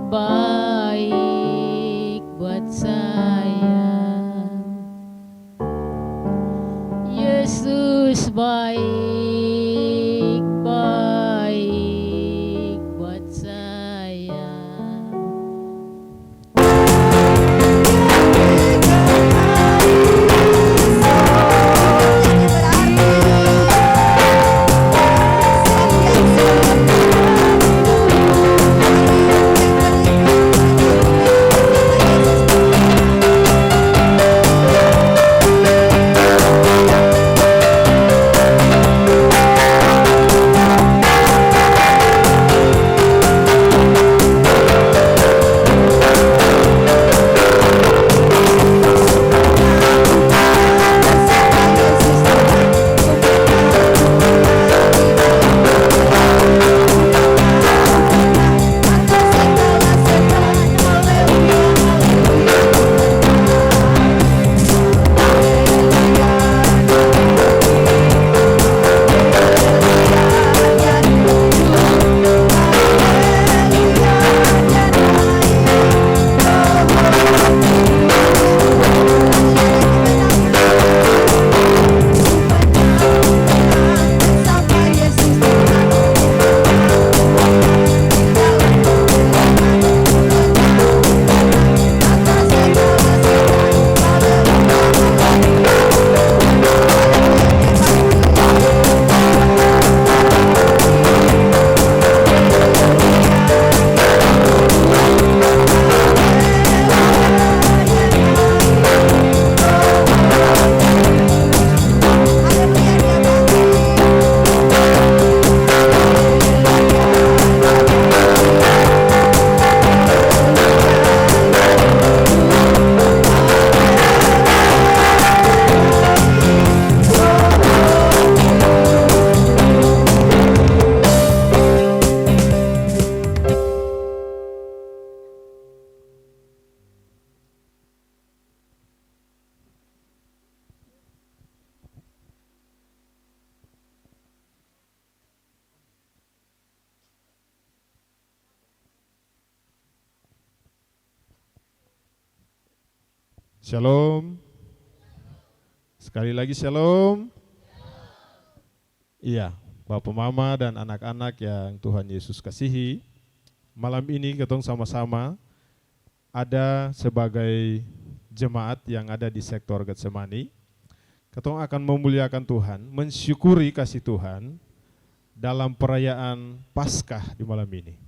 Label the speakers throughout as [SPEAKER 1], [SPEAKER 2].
[SPEAKER 1] baik buat saya. Yesus baik, baik buat saya.
[SPEAKER 2] Shalom. Sekali lagi shalom. Iya, Bapak Mama dan anak-anak yang Tuhan Yesus kasihi. Malam ini ketong sama-sama ada sebagai jemaat yang ada di sektor Getsemani. Ketong akan memuliakan Tuhan, mensyukuri kasih Tuhan dalam perayaan Paskah di malam ini.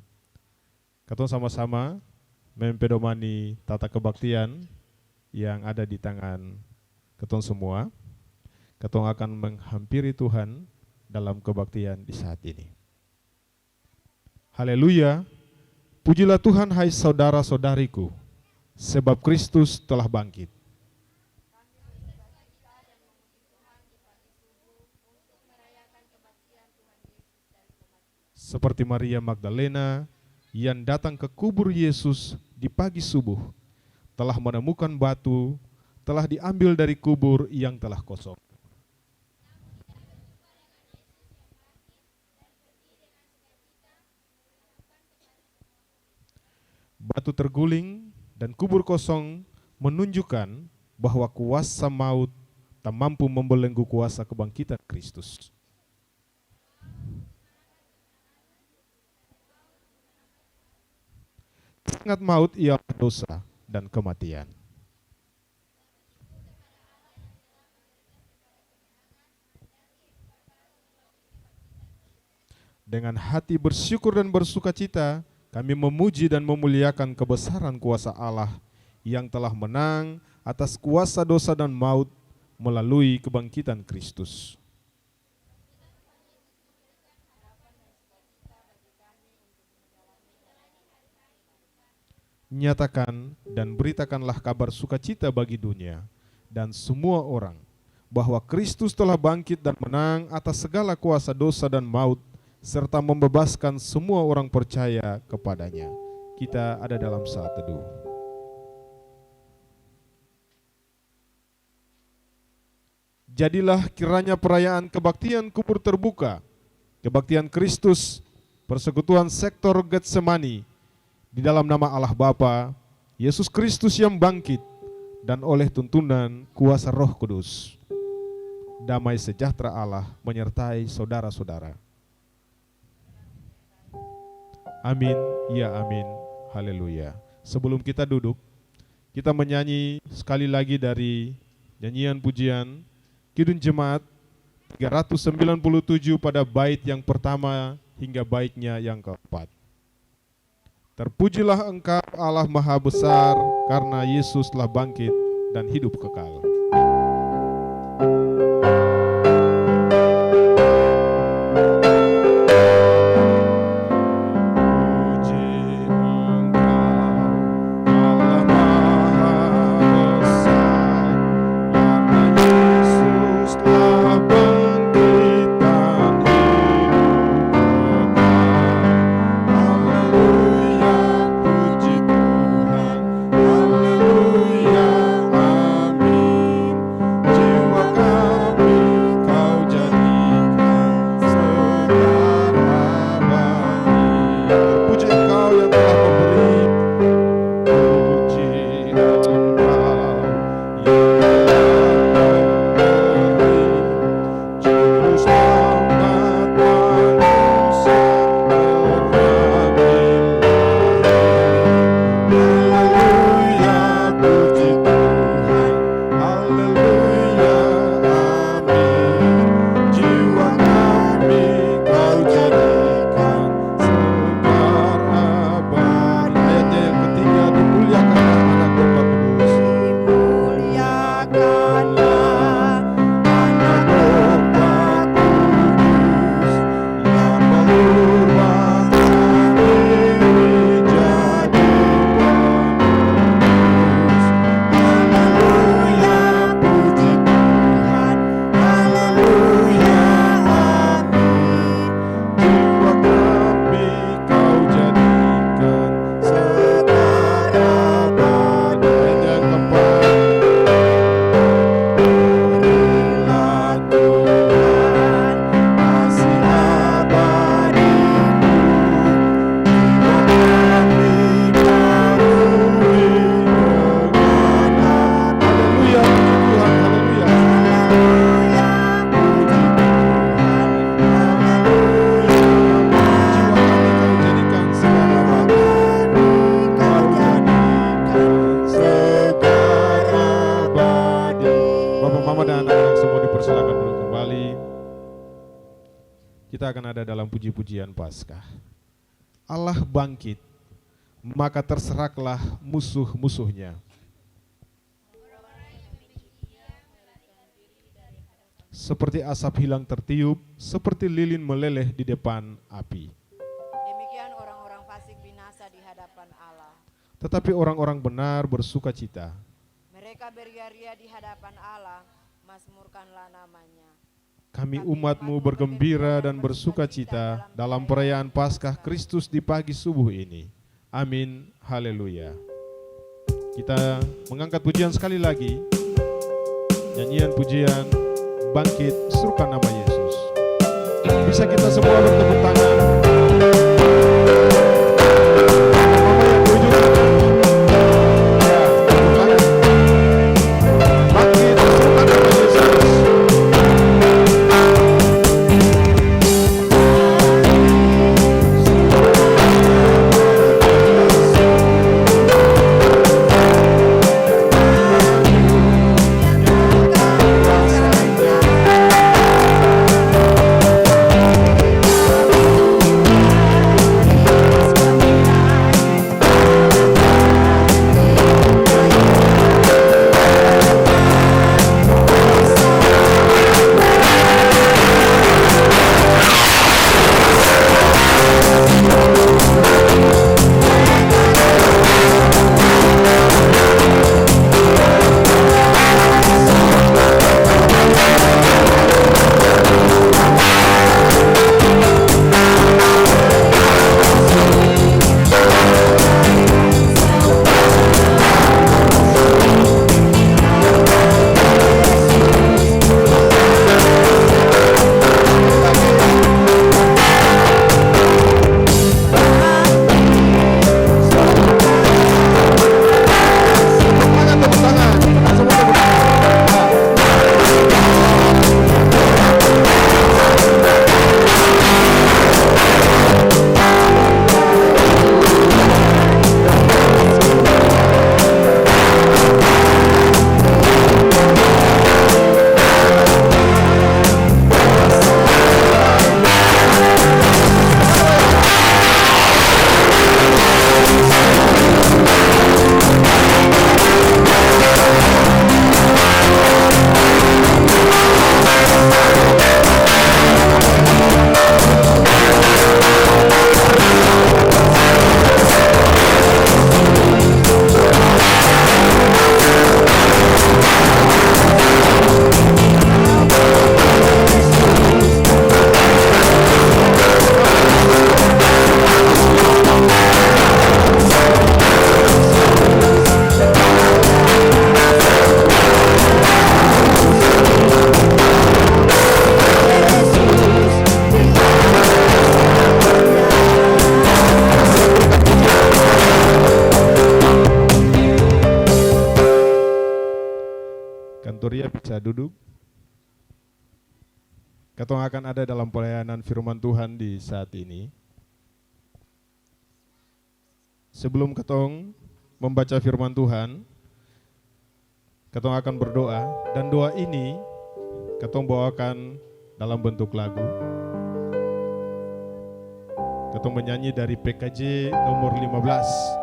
[SPEAKER 2] Ketong sama-sama mempedomani tata kebaktian yang ada di tangan ketong semua. Ketong akan menghampiri Tuhan dalam kebaktian di saat ini. Haleluya. Pujilah Tuhan hai saudara-saudariku, sebab Kristus telah bangkit. Seperti Maria Magdalena yang datang ke kubur Yesus di pagi subuh, telah menemukan batu, telah diambil dari kubur yang telah kosong. Batu terguling dan kubur kosong menunjukkan bahwa kuasa maut tak mampu membelenggu kuasa kebangkitan Kristus. Sangat maut ialah dosa dan kematian. Dengan hati bersyukur dan bersukacita, kami memuji dan memuliakan kebesaran kuasa Allah yang telah menang atas kuasa dosa dan maut melalui kebangkitan Kristus. Nyatakan dan beritakanlah kabar sukacita bagi dunia dan semua orang bahwa Kristus telah bangkit dan menang atas segala kuasa dosa dan maut, serta membebaskan semua orang percaya kepadanya. Kita ada dalam saat teduh. Jadilah kiranya perayaan kebaktian kubur terbuka, kebaktian Kristus, persekutuan sektor Getsemani, Di dalam nama Allah Bapa, Yesus Kristus yang bangkit, dan oleh tuntunan kuasa Roh Kudus, damai sejahtera Allah menyertai saudara-saudara. Amin, ya amin, haleluya. Sebelum kita duduk, kita menyanyi sekali lagi dari nyanyian pujian Kidung Jemaat 397 pada bait yang pertama hingga baitnya yang keempat. Terpujilah Engkau Allah Maha Besar, karena Yesus telah bangkit dan hidup kekal. Kita akan ada dalam puji-pujian Paskah. Allah bangkit, maka terseraklah musuh-musuhnya. Seperti asap hilang tertiup, seperti lilin meleleh di depan api.
[SPEAKER 3] Demikian orang-orang fasik binasa di hadapan Allah.
[SPEAKER 2] Tetapi orang-orang benar bersuka cita.
[SPEAKER 3] Mereka bergeria di hadapan Allah, mazmurkanlah namanya.
[SPEAKER 2] Kami umat-Mu bergembira dan bersuka cita dalam perayaan Paskah Kristus di pagi subuh ini. Amin, haleluya. Kita mengangkat pujian sekali lagi. Nyanyian pujian Bangkit, serukan nama Yesus. Bisa kita semua bertepuk tangan.
[SPEAKER 3] Haleluya,
[SPEAKER 2] bisa duduk. Ketong akan ada dalam pelayanan firman Tuhan di saat ini. Sebelum ketong membaca firman Tuhan, ketong akan berdoa, dan doa ini ketong bawakan dalam bentuk lagu. Ketong menyanyi dari PKJ nomor 15.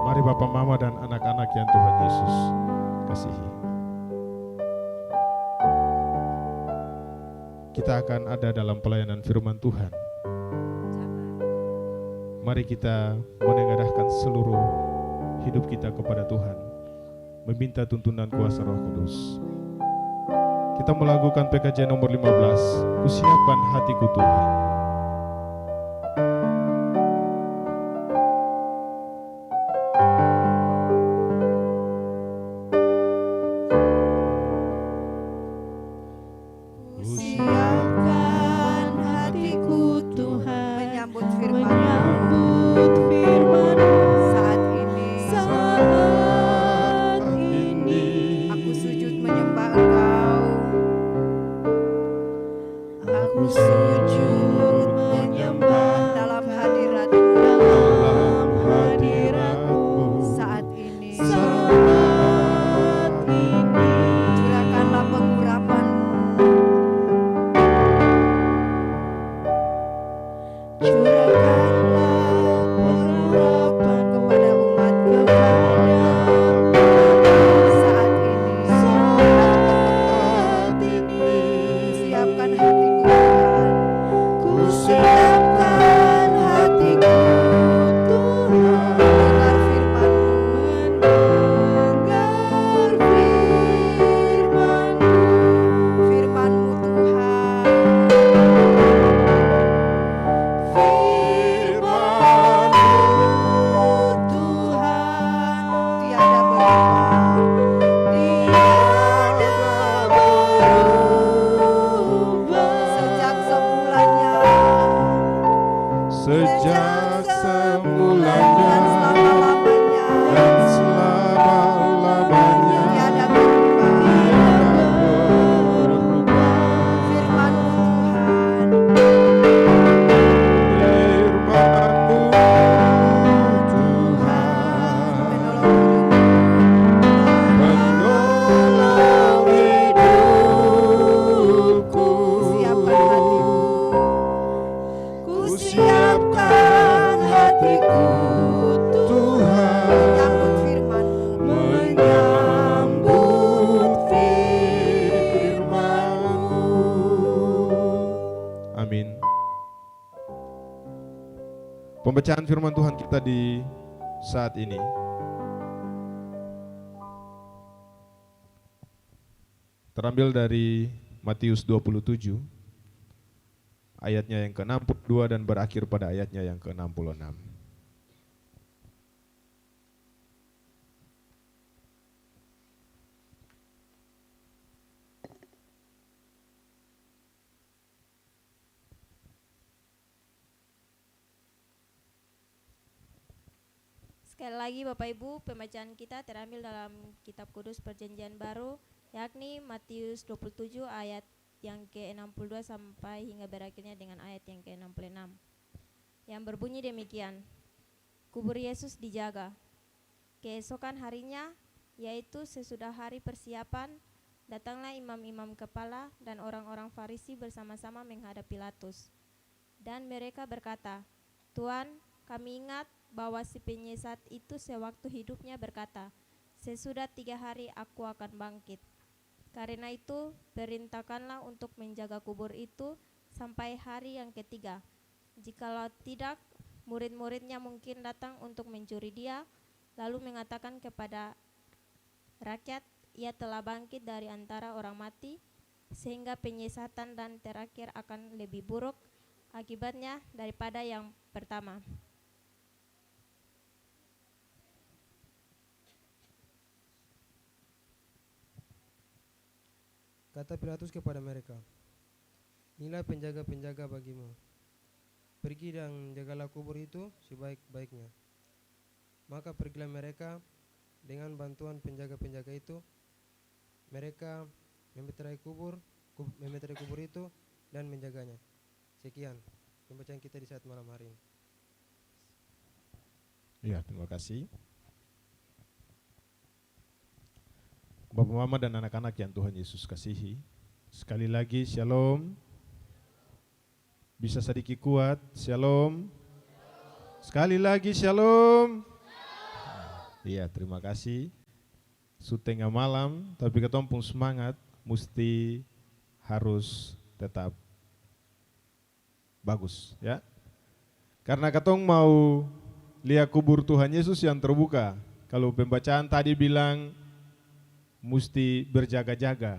[SPEAKER 2] Mari Bapak Mama dan anak-anak yang Tuhan Yesus kasihi. Kita akan ada dalam pelayanan firman Tuhan. Mari kita menengadahkan seluruh hidup kita kepada Tuhan, meminta tuntunan kuasa Roh Kudus. Kita melakukan PKJ nomor 15, kusiapkan hatiku Tuhan.
[SPEAKER 4] Siapkan hatiku Tuhan,
[SPEAKER 3] Menyambut firman
[SPEAKER 4] menyambut firman-Mu.
[SPEAKER 3] saat ini.
[SPEAKER 4] Saat ini
[SPEAKER 3] Aku sujud menyembah Engkau.
[SPEAKER 4] aku sujud menyembah
[SPEAKER 3] Dalam hadirat-Mu.
[SPEAKER 4] dalam hadirat-Mu.
[SPEAKER 3] Saat ini.
[SPEAKER 4] Saat ini
[SPEAKER 3] Curahkanlah pengurapan-Mu.
[SPEAKER 4] curahkanlah pengurapan
[SPEAKER 3] Kepada umat-Mu. Saat ini.
[SPEAKER 4] saat ini.
[SPEAKER 3] Siapkan hatiku Tuhan.
[SPEAKER 4] Ku siapkan hatiku Tuhan,
[SPEAKER 3] Dengar firman-Mu.
[SPEAKER 4] mendengar firman-Mu.
[SPEAKER 3] Firman-Mu Tuhan.
[SPEAKER 4] Firman-Mu Tuhan,
[SPEAKER 3] Tiada berubah.
[SPEAKER 4] tiada berubah.
[SPEAKER 3] Sejak semulanya.
[SPEAKER 2] Sejak
[SPEAKER 3] Dan
[SPEAKER 2] semulanya
[SPEAKER 3] selama-lamanya.
[SPEAKER 2] dan selama-lamanya,
[SPEAKER 3] Tiada berubah.
[SPEAKER 2] tiada berubah.
[SPEAKER 3] Firman-Mu Tuhan.
[SPEAKER 2] Firman-Mu Tuhan,
[SPEAKER 4] Menolong hidupku.
[SPEAKER 3] Siapkan hatimu.
[SPEAKER 4] Ku siapkan hatiku Tuhan,
[SPEAKER 3] Menyambut firman-Mu.
[SPEAKER 4] menyambut firman-Mu.
[SPEAKER 2] Amin. Pembacaan firman Tuhan kita di saat ini terambil dari Matius 27 ayatnya yang ke-62 dan berakhir pada ayatnya yang ke-66.
[SPEAKER 5] Sekali lagi Bapak Ibu, pembacaan kita terambil dalam Kitab Kudus Perjanjian Baru, yakni Matius 27 ayat yang ke-62 sampai hingga berakhirnya dengan ayat yang ke-66. Yang berbunyi demikian, kubur Yesus dijaga. Keesokan harinya, yaitu sesudah hari persiapan, datanglah imam-imam kepala dan orang-orang Farisi bersama-sama menghadap Pilatus. Dan mereka berkata, Tuan, kami ingat bahwa si penyesat itu sewaktu hidupnya berkata, sesudah 3 hari aku akan bangkit. Karena itu, perintahkanlah untuk menjaga kubur itu sampai hari yang ketiga. Jikalau tidak, murid-muridnya mungkin datang untuk mencuri dia, lalu mengatakan kepada rakyat, ia telah bangkit dari antara orang mati, sehingga penyesatan dan terakhir akan lebih buruk akibatnya daripada yang pertama.
[SPEAKER 6] Kata Pilatus kepada mereka, inilah penjaga-penjaga bagimu. Pergi dan jagalah kubur itu sebaik-baiknya. Maka pergilah mereka dengan bantuan penjaga-penjaga itu. Mereka memeterai kubur itu dan menjaganya. Sekian pembacaan kita di saat malam hari ini.
[SPEAKER 2] Ya, terima kasih. Bapak, Mama, dan anak-anak yang Tuhan Yesus kasihi, sekali lagi shalom. Bisa sedikit kuat, shalom. Sekali lagi shalom. Iya, terima kasih. Tengah malam, tapi ketong pun semangat, mesti harus tetap bagus, ya. Karena ketong mau lihat kubur Tuhan Yesus yang terbuka. Kalau pembacaan tadi bilang mesti berjaga-jaga.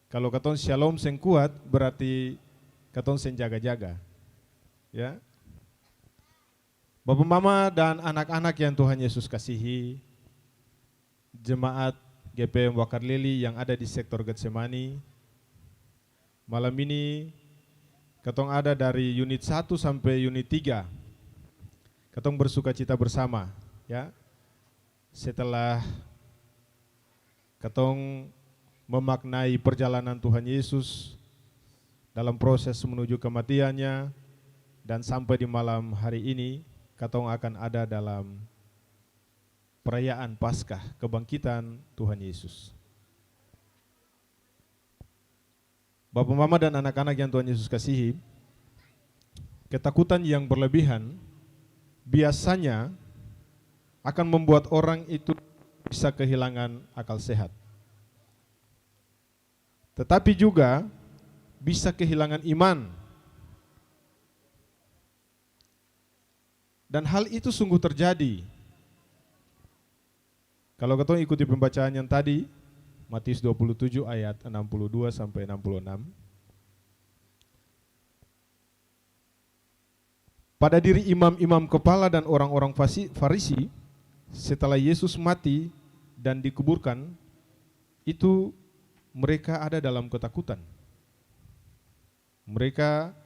[SPEAKER 2] Kalau ketong shalom seng kuat, berarti ketong seng jaga-jaga, ya. Bapak, Mama, dan anak-anak yang Tuhan Yesus kasihi, jemaat GPM Wakar Lili yang ada di sektor Getsemani, malam ini ketong ada dari unit 1 sampai unit 3. Ketong bersuka cita bersama, ya. Setelah ketong memaknai perjalanan Tuhan Yesus dalam proses menuju kematiannya, dan sampai di malam hari ini ketong akan ada dalam perayaan Paskah kebangkitan Tuhan Yesus. Bapak, Mama, dan anak-anak yang Tuhan Yesus kasihi, ketakutan yang berlebihan biasanya akan membuat orang itu bisa kehilangan akal sehat. Tetapi juga bisa kehilangan iman. Dan hal itu sungguh terjadi. Kalau ketong ikuti pembacaan yang tadi, Matius 27 ayat 62 sampai 66. Pada diri imam-imam kepala dan orang-orang Farisi, setelah Yesus mati dan dikuburkan, itu mereka ada dalam ketakutan. Mereka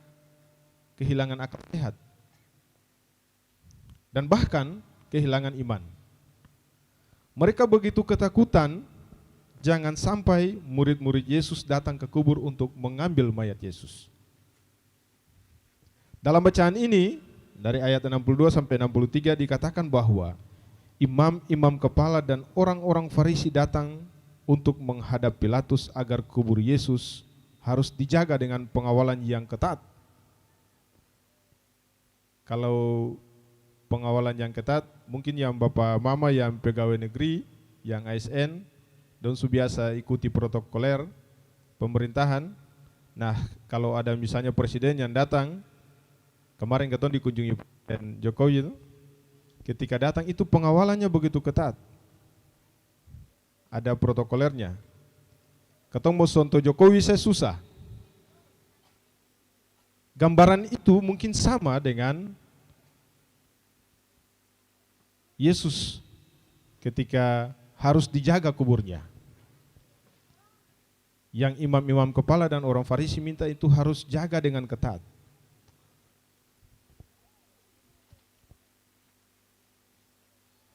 [SPEAKER 2] kehilangan akal sehat. Dan bahkan kehilangan iman. Mereka begitu ketakutan, jangan sampai murid-murid Yesus datang ke kubur untuk mengambil mayat Yesus. Dalam bacaan ini, dari ayat 62 sampai 63 dikatakan bahwa imam-imam kepala dan orang-orang Farisi datang untuk menghadap Pilatus agar kubur Yesus harus dijaga dengan pengawalan yang ketat. Kalau pengawalan yang ketat, mungkin yang Bapak Mama yang pegawai negeri, yang ASN, dan biasa ikuti protokoler pemerintahan. Nah, kalau ada misalnya presiden yang datang, kemarin ketong dikunjungi Presiden Jokowi itu, ketika datang itu pengawalannya begitu ketat. Ada protokolernya. Ketong mau sonto Jokowi saya susah. Gambaran itu mungkin sama dengan Yesus ketika harus dijaga kuburnya. Yang imam-imam kepala dan orang Farisi minta itu harus jaga dengan ketat.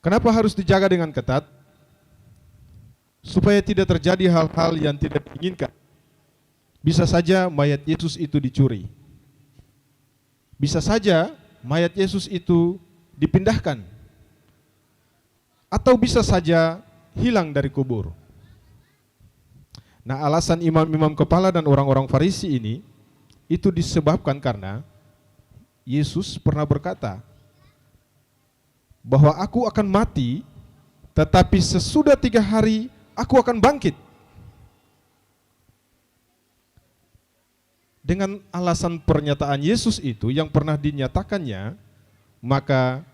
[SPEAKER 2] Kenapa harus dijaga dengan ketat? Supaya tidak terjadi hal-hal yang tidak diinginkan. Bisa saja mayat Yesus itu dicuri. Bisa saja mayat Yesus itu dipindahkan. Atau bisa saja hilang dari kubur. Nah, alasan imam-imam kepala dan orang-orang Farisi ini itu disebabkan karena Yesus pernah berkata bahwa aku akan mati, tetapi sesudah 3 hari aku akan bangkit. Dengan alasan pernyataan Yesus itu yang pernah dinyatakannya, maka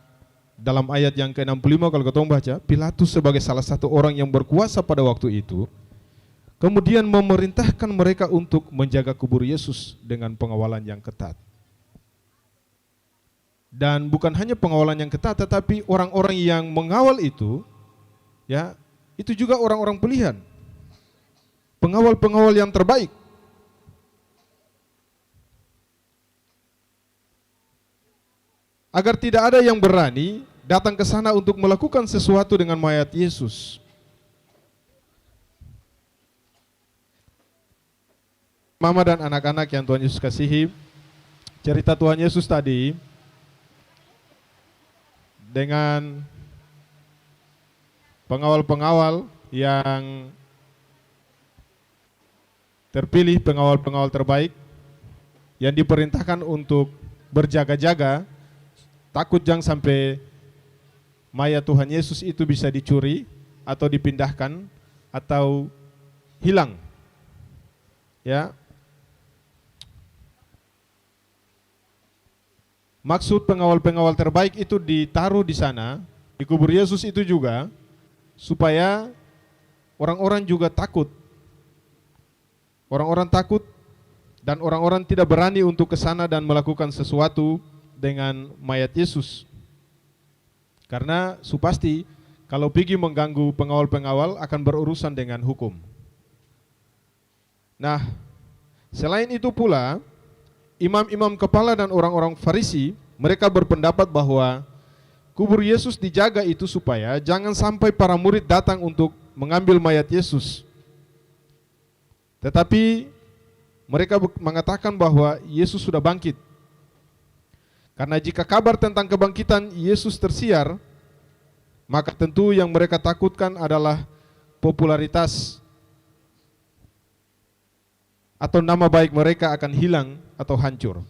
[SPEAKER 2] dalam ayat yang ke-65 kalau kita baca, Pilatus sebagai salah satu orang yang berkuasa pada waktu itu, kemudian memerintahkan mereka untuk menjaga kubur Yesus dengan pengawalan yang ketat. Dan bukan hanya pengawalan yang ketat, tetapi orang-orang yang mengawal itu, ya, itu juga orang-orang pilihan, pengawal-pengawal yang terbaik. Agar tidak ada yang berani datang ke sana untuk melakukan sesuatu dengan mayat Yesus. Mama dan anak-anak yang Tuhan Yesus kasihi, cerita Tuhan Yesus tadi dengan pengawal-pengawal yang terpilih, pengawal-pengawal terbaik yang diperintahkan untuk berjaga-jaga, takut jangan sampai mayat Tuhan Yesus itu bisa dicuri atau dipindahkan atau hilang. Ya. Maksud pengawal-pengawal terbaik itu ditaruh di sana, di kubur Yesus itu juga, supaya orang-orang juga takut. Orang-orang takut dan orang-orang tidak berani untuk ke sana dan melakukan sesuatu dengan mayat Yesus. Karena supasti kalau pergi mengganggu pengawal-pengawal akan berurusan dengan hukum. Nah, selain itu pula, imam-imam kepala dan orang-orang Farisi, mereka berpendapat bahwa kubur Yesus dijaga itu supaya jangan sampai para murid datang untuk mengambil mayat Yesus. Tetapi mereka mengatakan bahwa Yesus sudah bangkit. Karena jika kabar tentang kebangkitan Yesus tersiar, maka tentu yang mereka takutkan adalah popularitas atau nama baik mereka akan hilang atau hancur.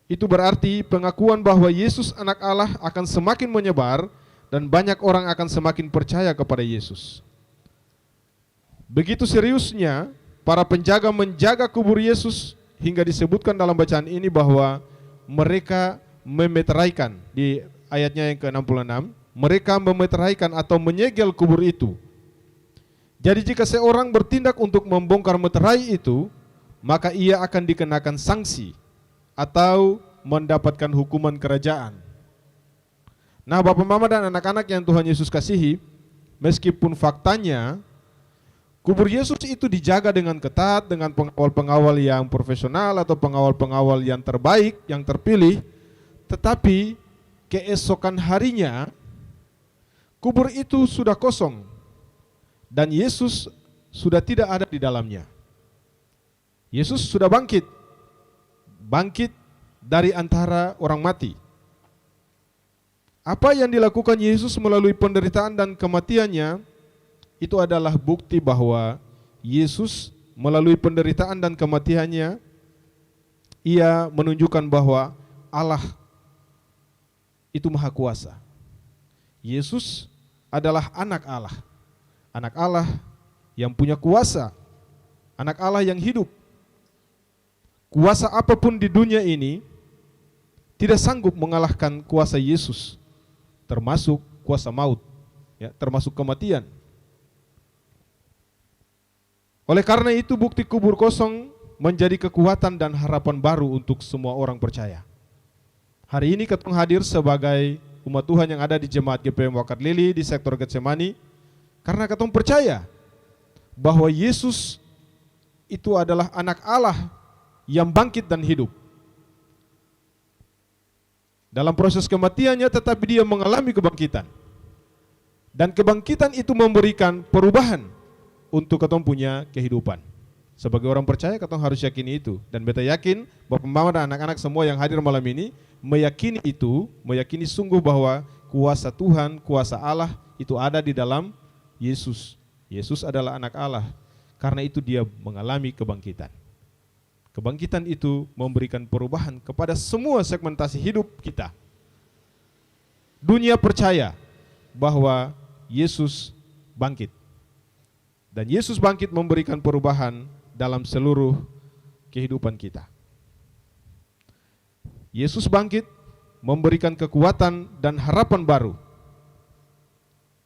[SPEAKER 2] Itu berarti pengakuan bahwa Yesus anak Allah akan semakin menyebar dan banyak orang akan semakin percaya kepada Yesus. Begitu seriusnya para penjaga menjaga kubur Yesus hingga disebutkan dalam bacaan ini bahwa mereka memeteraikan, di ayatnya yang ke-66, mereka memeteraikan atau menyegel kubur itu. Jadi jika seorang bertindak untuk membongkar meterai itu, maka ia akan dikenakan sanksi atau mendapatkan hukuman kerajaan. Nah, Bapak, Mama, dan anak-anak yang Tuhan Yesus kasihi, meskipun faktanya kubur Yesus itu dijaga dengan ketat dengan pengawal-pengawal yang profesional atau pengawal-pengawal yang terbaik, yang terpilih, tetapi keesokan harinya kubur itu sudah kosong dan Yesus sudah tidak ada di dalamnya. Yesus sudah bangkit dari antara orang mati. Apa yang dilakukan Yesus melalui penderitaan dan kematiannya itu adalah bukti bahwa Yesus melalui penderitaan dan kematiannya, ia menunjukkan bahwa Allah itu maha kuasa. Yesus adalah anak Allah. Anak Allah yang punya kuasa, anak Allah yang hidup. Kuasa apapun di dunia ini tidak sanggup mengalahkan kuasa Yesus, termasuk kuasa maut, ya, termasuk kematian. Oleh karena itu bukti kubur kosong menjadi kekuatan dan harapan baru untuk semua orang percaya. Hari ini ketong hadir sebagai umat Tuhan yang ada di Jemaat GPM Wakat Lili di sektor Getsemani, karena ketong percaya bahwa Yesus itu adalah anak Allah yang bangkit dan hidup. Dalam proses kematiannya tetapi dia mengalami kebangkitan. Dan kebangkitan itu memberikan perubahan untuk ketong punya kehidupan. Sebagai orang percaya ketong harus yakini itu. Dan beta yakin Bapak, Mama, dan anak-anak semua yang hadir malam ini meyakini itu, meyakini sungguh bahwa kuasa Tuhan, kuasa Allah itu ada di dalam Yesus. Yesus adalah anak Allah. Karena itu dia mengalami kebangkitan. Kebangkitan itu memberikan perubahan kepada semua segmentasi hidup kita. Dunia percaya bahwa Yesus bangkit. Dan Yesus bangkit memberikan perubahan dalam seluruh kehidupan kita. Yesus bangkit memberikan kekuatan dan harapan baru.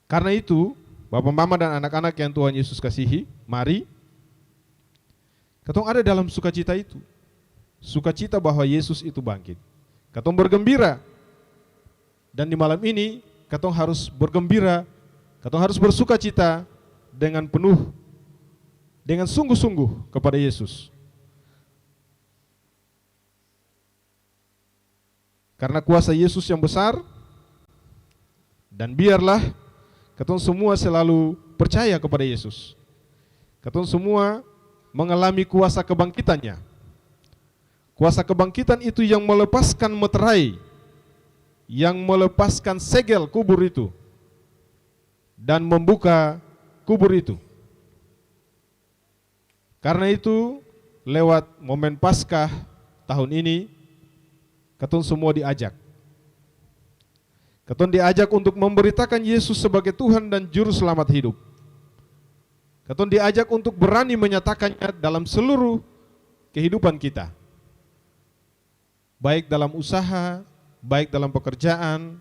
[SPEAKER 2] Karena itu, Bapak, Mama, dan anak-anak yang Tuhan Yesus kasihi, mari ketong ada dalam sukacita itu. Sukacita bahwa Yesus itu bangkit. Ketong bergembira. Dan di malam ini ketong harus bergembira, ketong harus bersukacita dengan penuh, dengan sungguh-sungguh kepada Yesus. Karena kuasa Yesus yang besar Dan biarlah katong semua selalu percaya kepada Yesus. Katong semua mengalami kuasa kebangkitannya. Kuasa kebangkitan itu yang melepaskan meterai, yang melepaskan segel kubur itu, dan membuka kubur itu. Karena itu, lewat momen Paskah tahun ini, katong semua diajak. Katong diajak untuk memberitakan Yesus sebagai Tuhan dan Juru Selamat hidup. Katong diajak untuk berani menyatakannya dalam seluruh kehidupan kita. Baik dalam usaha, baik dalam pekerjaan,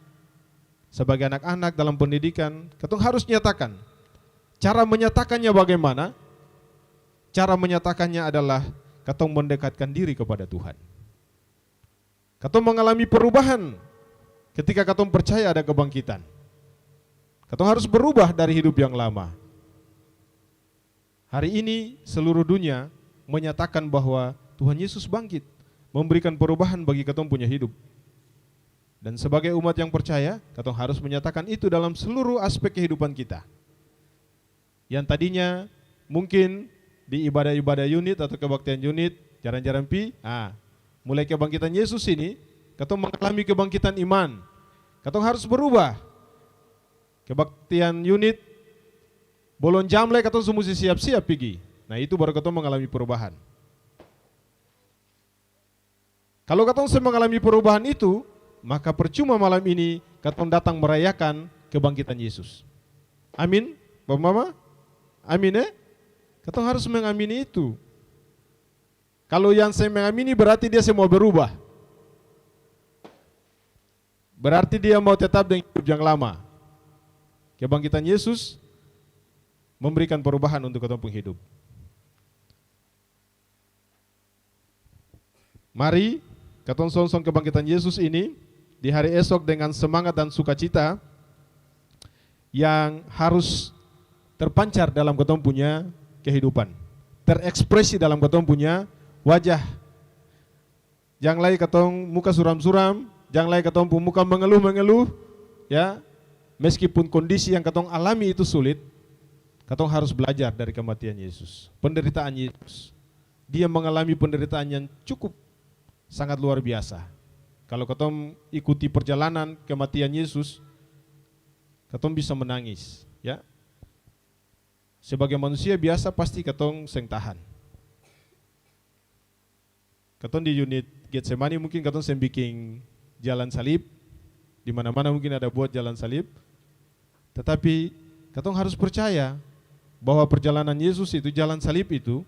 [SPEAKER 2] sebagai anak-anak dalam pendidikan, katong harus nyatakan. Cara menyatakannya bagaimana? Cara menyatakannya adalah katong mendekatkan diri kepada Tuhan. Katong mengalami perubahan ketika katong percaya ada kebangkitan. Katong harus berubah dari hidup yang lama. Hari ini seluruh dunia menyatakan bahwa Tuhan Yesus bangkit, memberikan perubahan bagi katong punya hidup. Dan sebagai umat yang percaya, katong harus menyatakan itu dalam seluruh aspek kehidupan kita. Yang tadinya mungkin di ibadah-ibadah unit atau kebaktian unit, jarang-jarang mulai kebangkitan Yesus ini, katong mengalami kebangkitan iman. Katong harus berubah. Kebaktian unit, bolon jamlek katong semua siap-siap pergi. Nah itu baru katong mengalami perubahan. Kalau katong mengalami perubahan itu, maka percuma malam ini katong datang merayakan kebangkitan Yesus. Amin, Bapak Mama? Amin ya? Katong harus mengamini itu. Kalau yang saya mengamini berarti dia semua berubah. Berarti dia mau tetap dengan hidup yang lama. Kebangkitan Yesus memberikan perubahan untuk katong pun hidup. Mari katong song-song kebangkitan Yesus ini di hari esok dengan semangat dan sukacita yang harus terpancar dalam katong punya kehidupan, terekspresi dalam katong punya wajah. Jangan lagi katong muka suram-suram, jangan lagi katong muka mengeluh-mengeluh, ya. Meskipun kondisi yang katong alami itu sulit, katong harus belajar dari kematian Yesus, penderitaan Yesus. Dia mengalami penderitaan yang cukup sangat luar biasa. Kalau katong ikuti perjalanan kematian Yesus, katong bisa menangis, ya. Sebagai manusia biasa pasti katong seng tahan. Katong di unit Getsemani mungkin katong seng bikin jalan salib, di mana-mana mungkin ada buat jalan salib. Tetapi katong harus percaya bahwa perjalanan Yesus itu, jalan salib itu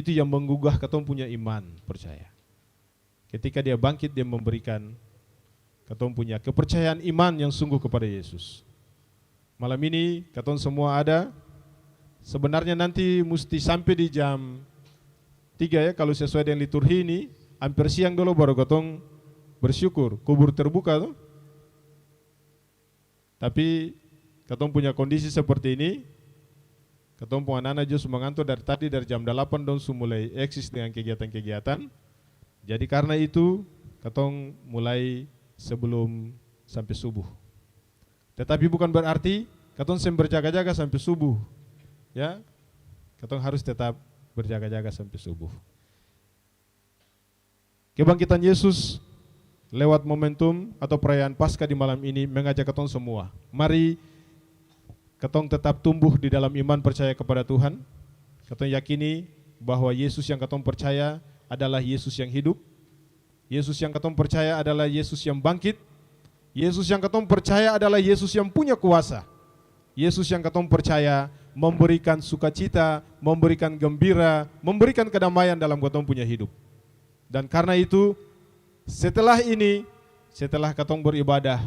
[SPEAKER 2] yang menggugah katong punya iman, percaya. Ketika dia bangkit, dia memberikan katong punya kepercayaan iman yang sungguh kepada Yesus. Malam ini katong semua ada. Sebenarnya nanti mesti sampai di jam 3 ya, kalau sesuai dengan liturgi ini, hampir siang dulu baru katong bersyukur, kubur terbuka tuh. Tapi katong punya kondisi seperti ini, katong punya anak-anak justru mengantuk dari tadi, dari jam 8 dong mulai eksis dengan kegiatan-kegiatan. Jadi karena itu, katong mulai sebelum sampai subuh. Tetapi bukan berarti katong berjaga-jaga sampai subuh. Ya, katong harus tetap berjaga-jaga sampai subuh. Kebangkitan Yesus lewat momentum atau perayaan Paskah di malam ini mengajak katong semua. Mari katong tetap tumbuh di dalam iman percaya kepada Tuhan. Katong yakini bahwa Yesus yang katong percaya adalah Yesus yang hidup. Yesus yang katong percaya adalah Yesus yang bangkit. Yesus yang katong percaya adalah Yesus yang punya kuasa. Yesus yang katong percaya memberikan sukacita, memberikan gembira, memberikan kedamaian dalam katong punya hidup. Dan karena itu, setelah ini, setelah katong beribadah,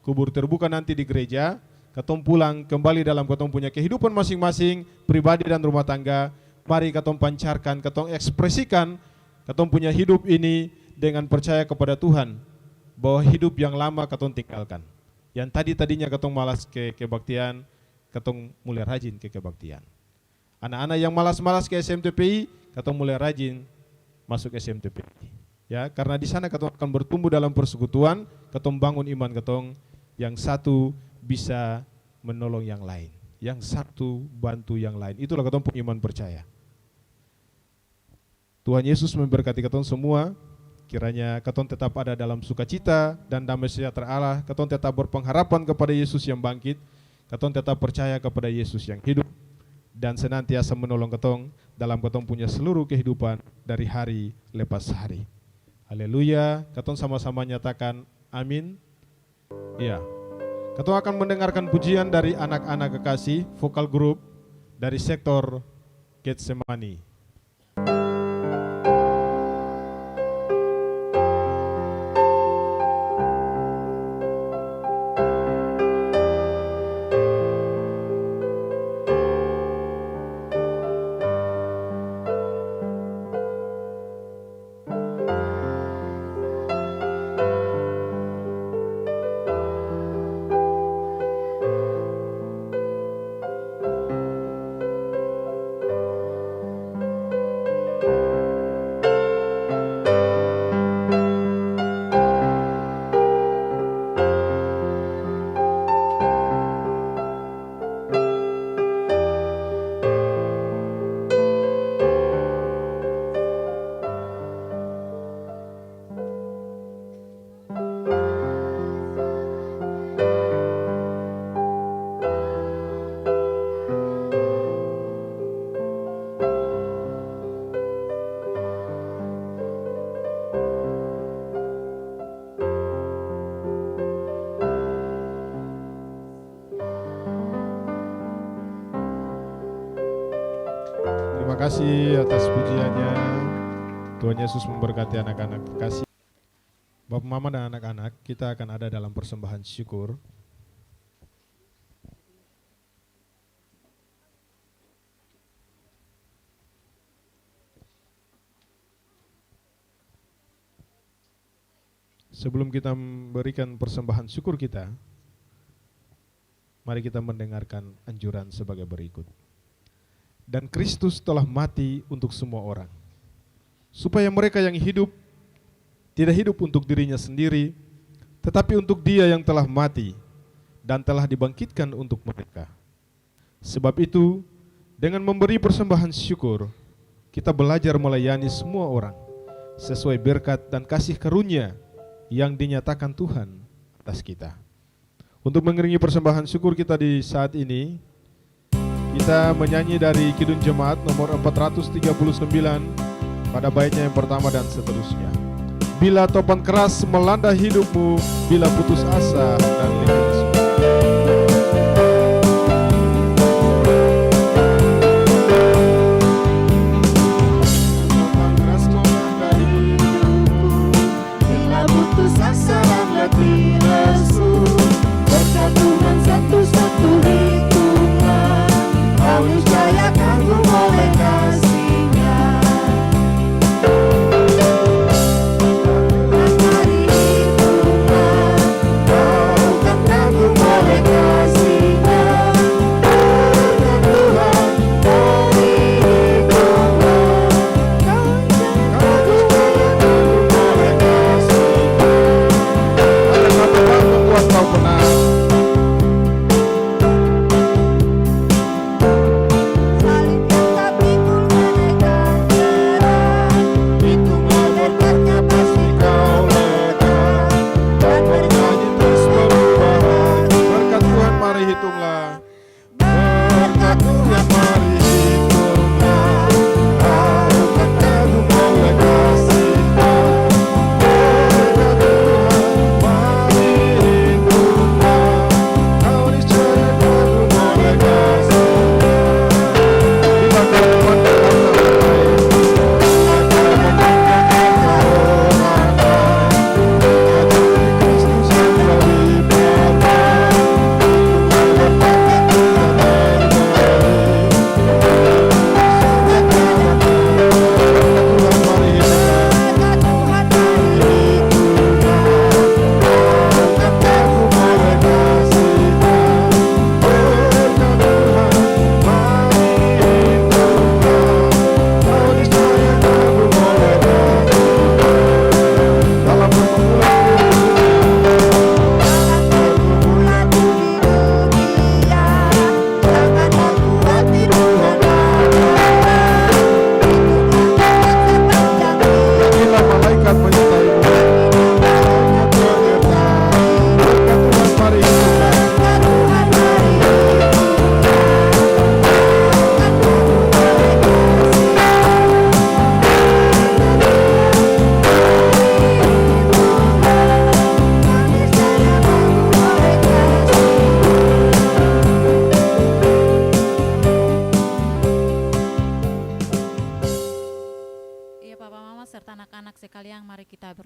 [SPEAKER 2] kubur terbuka nanti di gereja, katong pulang kembali dalam katong punya kehidupan masing-masing, pribadi dan rumah tangga. Mari katong pancarkan, katong ekspresikan, katong punya hidup ini dengan percaya kepada Tuhan, bahwa hidup yang lama katong tinggalkan. Yang tadinya katong malas ke kebaktian, katong mulai rajin ke kebaktian. Anak-anak yang malas-malas ke SMTPI, katong mulai rajin masuk SMTPI. Ya, karena di sana katong akan bertumbuh dalam persekutuan, katong bangun iman katong yang satu, bisa menolong yang lain. Yang satu bantu yang lain. Itulah katong punya iman percaya. Tuhan Yesus memberkati katong semua. Kiranya katong tetap ada dalam sukacita dan damai sejahtera Allah. Katong tetap berpengharapan kepada Yesus yang bangkit. Katong tetap percaya kepada Yesus yang hidup dan senantiasa menolong katong dalam katong punya seluruh kehidupan dari hari lepas hari. Haleluya. Katong sama-sama nyatakan amin. Ya. Katong akan mendengarkan pujian dari anak-anak kekasih vokal grup dari sektor Getsemani. Terima kasih atas pujiannya. Tuhan Yesus memberkati anak-anak kekasih. Bapak, Mama, dan anak-anak, kita akan ada dalam persembahan syukur. Sebelum kita memberikan persembahan syukur kita, mari kita mendengarkan anjuran sebagai berikut. Dan Kristus telah mati untuk semua orang, supaya mereka yang hidup tidak hidup untuk dirinya sendiri, tetapi untuk Dia yang telah mati dan telah dibangkitkan untuk mereka. Sebab itu, dengan memberi persembahan syukur, kita belajar melayani semua orang sesuai berkat dan kasih karunia yang dinyatakan Tuhan atas kita. Untuk mengiringi persembahan syukur kita di saat ini, kita menyanyi dari Kidung Jemaat nomor 439 pada baitnya yang pertama dan seterusnya. Bila topan keras melanda hidupmu, bila putus asa dan lingkungan. Topan keras melanda hidupmu,
[SPEAKER 4] Bila putus asa dan letih lesu, berkat Tuhan satu-satunya, Kau niscaya kagum oleh kasih-Nya. Dan hari Tuhan, Kau kan kagum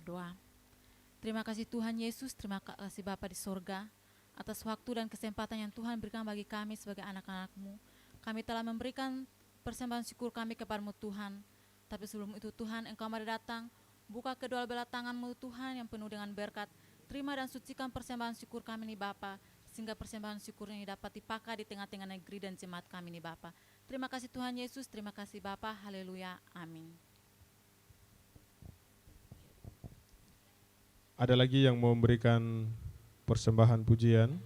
[SPEAKER 7] berdoa. Terima kasih Tuhan Yesus, terima kasih Bapa di sorga, atas waktu dan kesempatan yang Tuhan berikan bagi kami sebagai anak-anak-Mu. Kami telah memberikan persembahan syukur kami kepada-Mu Tuhan. Tapi sebelum itu Tuhan, Engkau mari datang, buka kedua belah tangan-Mu Tuhan yang penuh dengan berkat. Terima dan sucikan persembahan syukur kami nih Bapa, sehingga persembahan syukur ini dapat dipakai di tengah-tengah negeri dan jemaat kami nih Bapa. Terima kasih Tuhan Yesus, terima kasih Bapa, haleluya, amin.
[SPEAKER 2] Ada lagi yang mau memberikan persembahan pujian?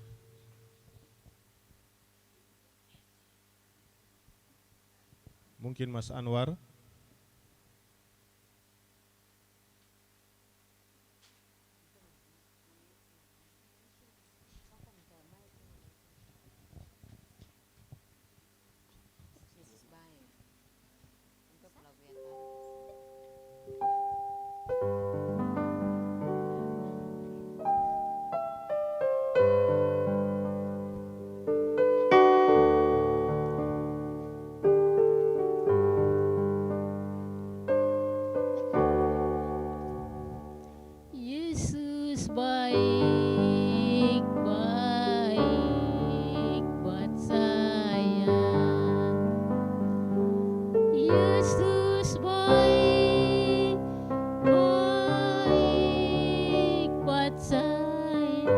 [SPEAKER 2] Mungkin Mas Anwar.
[SPEAKER 3] Yesus baik. Untuk lagu yang tadi.
[SPEAKER 1] Yesus baik, baik buat saya. Yesus baik, baik buat saya.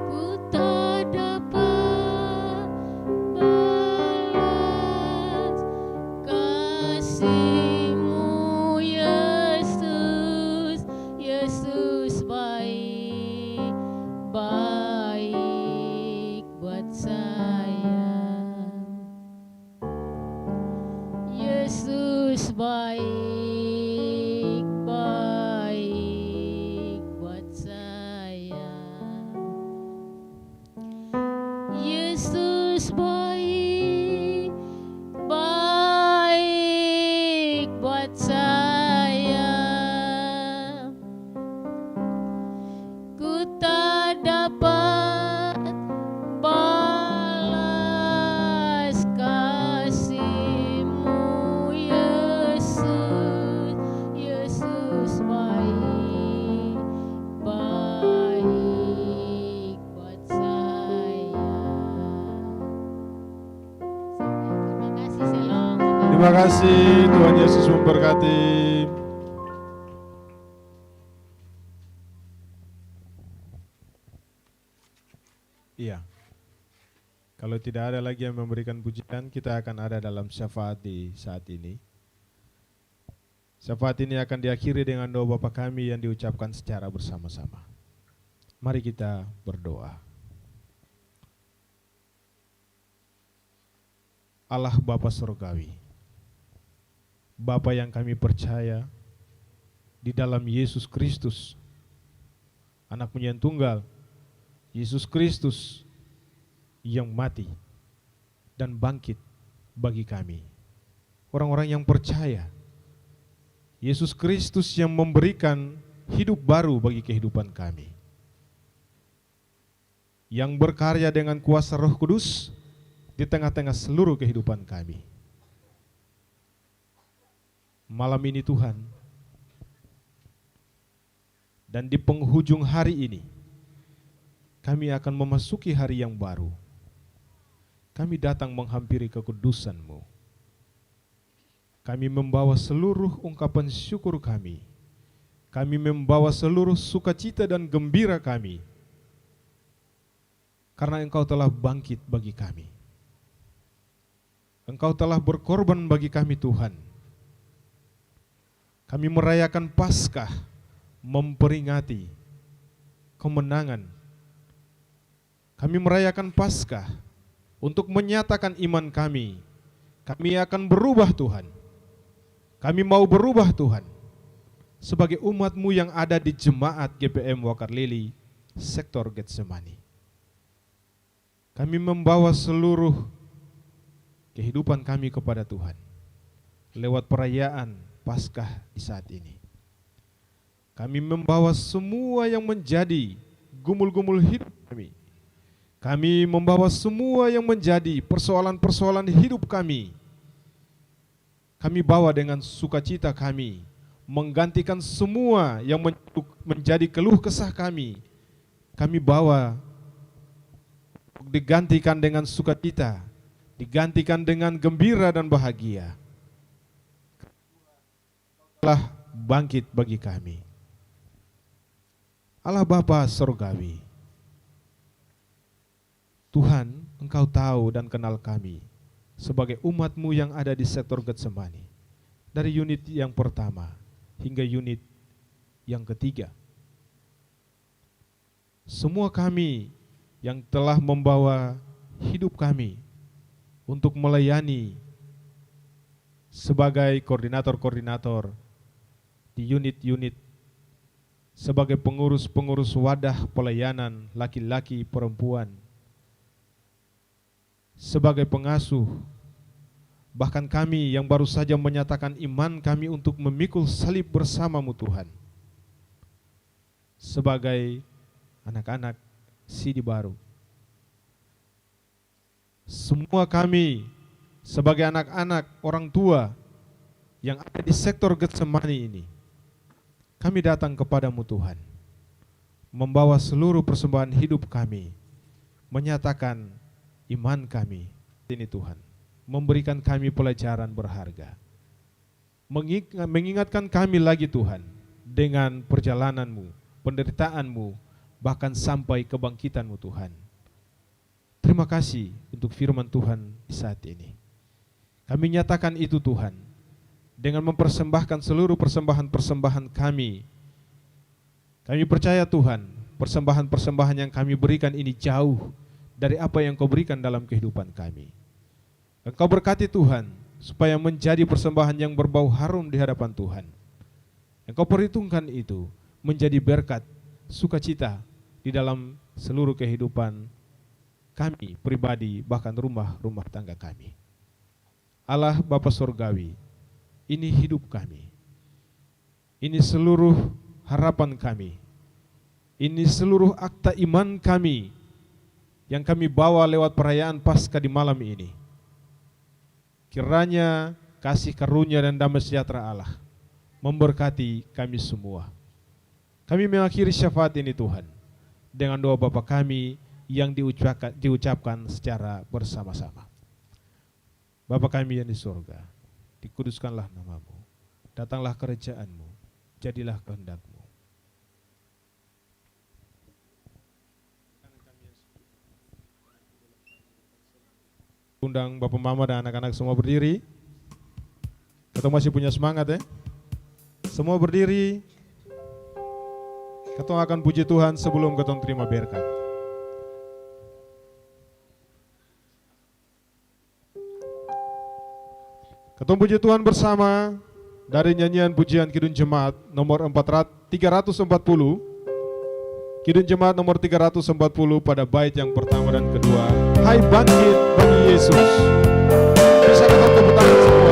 [SPEAKER 1] Ku tak dapat balas kasih-Mu, Yesus. Yesus baik, baik buat saya. Yesus baik, baik buat saya. Yesus baik, baik buat saya. Ku tak dapat balas kasih-Mu, Yesus. Yesus baik, baik buat saya. Terima kasih, Shalom.
[SPEAKER 2] Terima kasih, Tuhan Yesus memberkati. Iya. Kalau tidak ada lagi yang memberikan pujian, kita akan ada dalam syafaat di saat ini. Syafaat ini akan diakhiri dengan doa Bapa kami yang diucapkan secara bersama-sama. Mari kita berdoa. Allah Bapa Surgawi, Bapa yang kami percaya di dalam Yesus Kristus, Anak-Mu yang tunggal, Yesus Kristus yang mati dan bangkit bagi kami. Orang-orang yang percaya, Yesus Kristus yang memberikan hidup baru bagi kehidupan kami. Yang berkarya dengan kuasa Roh Kudus di tengah-tengah seluruh kehidupan kami. Malam ini Tuhan, dan di penghujung hari ini, kami akan memasuki hari yang baru. Kami datang menghampiri kekudusan-Mu. Kami membawa seluruh ungkapan syukur kami. Kami membawa seluruh sukacita dan gembira kami. Karena Engkau telah bangkit bagi kami. Engkau telah berkorban bagi kami Tuhan. Kami merayakan Paskah, memperingati kemenangan. Kami merayakan Paskah untuk menyatakan iman kami. Kami akan berubah Tuhan. Kami mau berubah Tuhan. Sebagai umat-Mu yang ada di jemaat GPM Wakarlili, sektor Getsemani. Kami membawa seluruh kehidupan kami kepada Tuhan lewat perayaan Paskah di saat ini. Kami membawa semua yang menjadi gumul-gumul hidup kami. Kami membawa semua yang menjadi persoalan-persoalan hidup kami. kami bawa dengan sukacita kami, menggantikan semua yang menjadi keluh kesah kami. Kami bawa digantikan dengan sukacita, digantikan dengan gembira dan bahagia. Allah bangkit bagi kami. Allah Bapa Surgawi, Tuhan, Engkau tahu dan kenal kami sebagai umat-Mu yang ada di sektor Getsemani, dari unit yang pertama hingga unit yang ketiga. Semua kami yang telah membawa hidup kami untuk melayani sebagai koordinator-koordinator di unit-unit, sebagai pengurus-pengurus wadah pelayanan laki-laki perempuan, sebagai pengasuh, bahkan kami yang baru saja menyatakan iman kami untuk memikul salib bersama-Mu Tuhan, sebagai anak-anak Sidi Baru. Semua kami sebagai anak-anak orang tua yang ada di sektor Getsemani ini, kami datang kepada-Mu Tuhan, membawa seluruh persembahan hidup kami, menyatakan iman kami ini Tuhan, memberikan kami pelajaran berharga, mengingatkan kami lagi Tuhan dengan perjalanan-Mu, penderitaan-Mu, bahkan sampai kebangkitan-Mu Tuhan. Terima kasih untuk firman Tuhan di saat ini. Kami nyatakan itu Tuhan, dengan mempersembahkan seluruh persembahan-persembahan kami. Kami percaya Tuhan, persembahan-persembahan yang kami berikan ini jauh dari apa yang Kau berikan dalam kehidupan kami. Engkau berkati Tuhan, supaya menjadi persembahan yang berbau harum di hadapan Tuhan. Engkau perhitungkan itu menjadi berkat, sukacita di dalam seluruh kehidupan kami pribadi, bahkan rumah-rumah tangga kami. Allah Bapa Surgawi, ini hidup kami, ini seluruh harapan kami, ini seluruh akta iman kami yang kami bawa lewat perayaan Paskah di malam ini. Kiranya kasih karunia dan damai sejahtera Allah memberkati kami semua. Kami mengakhiri syafaat ini Tuhan dengan doa Bapa kami yang diucapkan secara bersama-sama. Bapa kami yang di surga, dikuduskanlah nama-Mu, datanglah kerajaan-Mu, jadilah kehendak-Mu. Undang Bapak Mama dan anak-anak semua berdiri. Kita masih punya semangat ya. Semua berdiri. Kita akan puji Tuhan sebelum kita terima berkat. Kita puji Tuhan bersama dari nyanyian pujian Kidung Jemaat nomor 340. Kidung Jemaat nomor 340 pada bait yang pertama dan kedua. Hai bangkit bagi Yesus. Bisa kita tepuk tangan semua.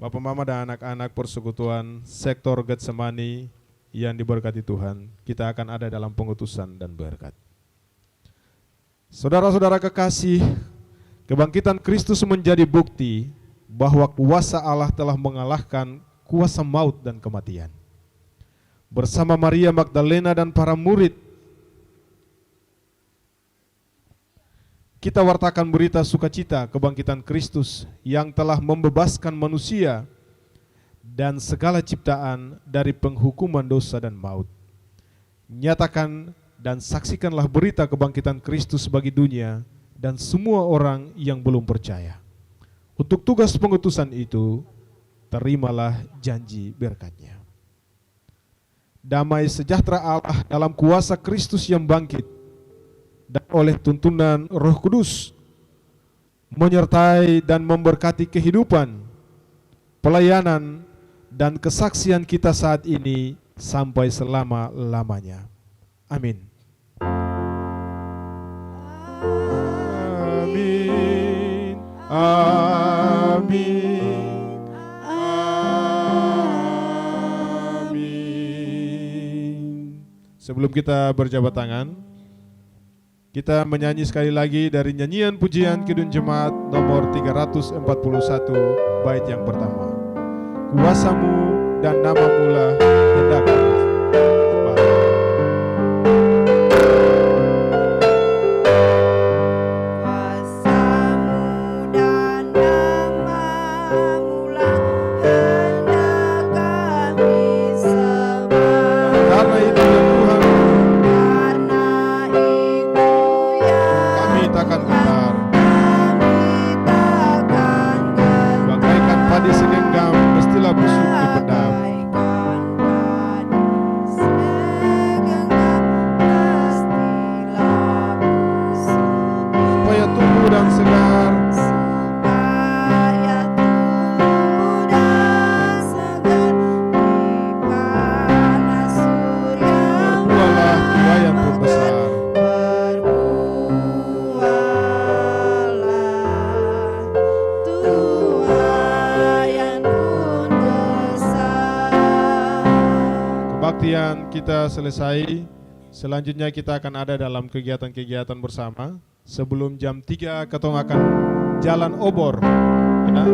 [SPEAKER 2] Bapak Mama dan anak-anak persekutuan sektor Getsemani yang diberkati Tuhan, kita akan ada dalam pengutusan dan berkat. Saudara-saudara kekasih, kebangkitan Kristus menjadi bukti bahwa kuasa Allah telah mengalahkan kuasa maut dan kematian. Bersama Maria Magdalena dan para murid, kita wartakan berita sukacita kebangkitan Kristus yang telah membebaskan manusia dan segala ciptaan dari penghukuman dosa dan maut. Nyatakan dan saksikanlah berita kebangkitan Kristus bagi dunia dan semua orang yang belum percaya. Untuk tugas pengutusan itu, terimalah janji berkat-Nya. Damai sejahtera Allah dalam kuasa Kristus yang bangkit dan oleh tuntunan Roh Kudus menyertai dan memberkati kehidupan, pelayanan, dan kesaksian kita saat ini sampai selama-lamanya. Amin. Amin. Amin. Amin. Sebelum kita berjabat tangan, kita menyanyi sekali lagi dari nyanyian pujian Kidung Jemaat nomor 341 bait yang pertama. Kuasamu dan namamu lah hendaklah. Kita selesai, selanjutnya kita akan ada dalam kegiatan-kegiatan bersama. Sebelum jam 3 ketong akan jalan obor ya.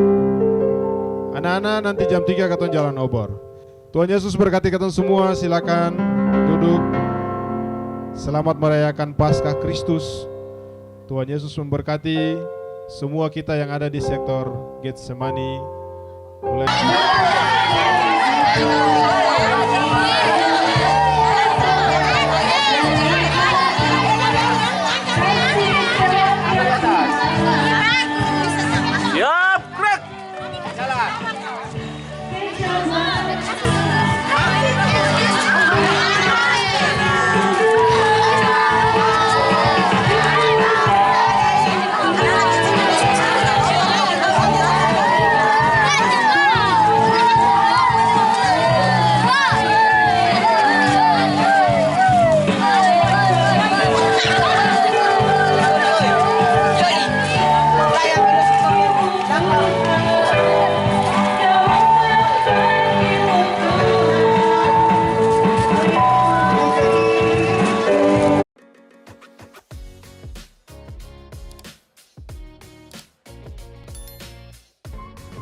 [SPEAKER 2] Anak-anak nanti jam 3 ketong jalan obor. Tuhan Yesus berkati ketong semua, silakan duduk. Selamat merayakan Paskah Kristus. Tuhan Yesus memberkati semua kita yang ada di sektor Getsemani mulai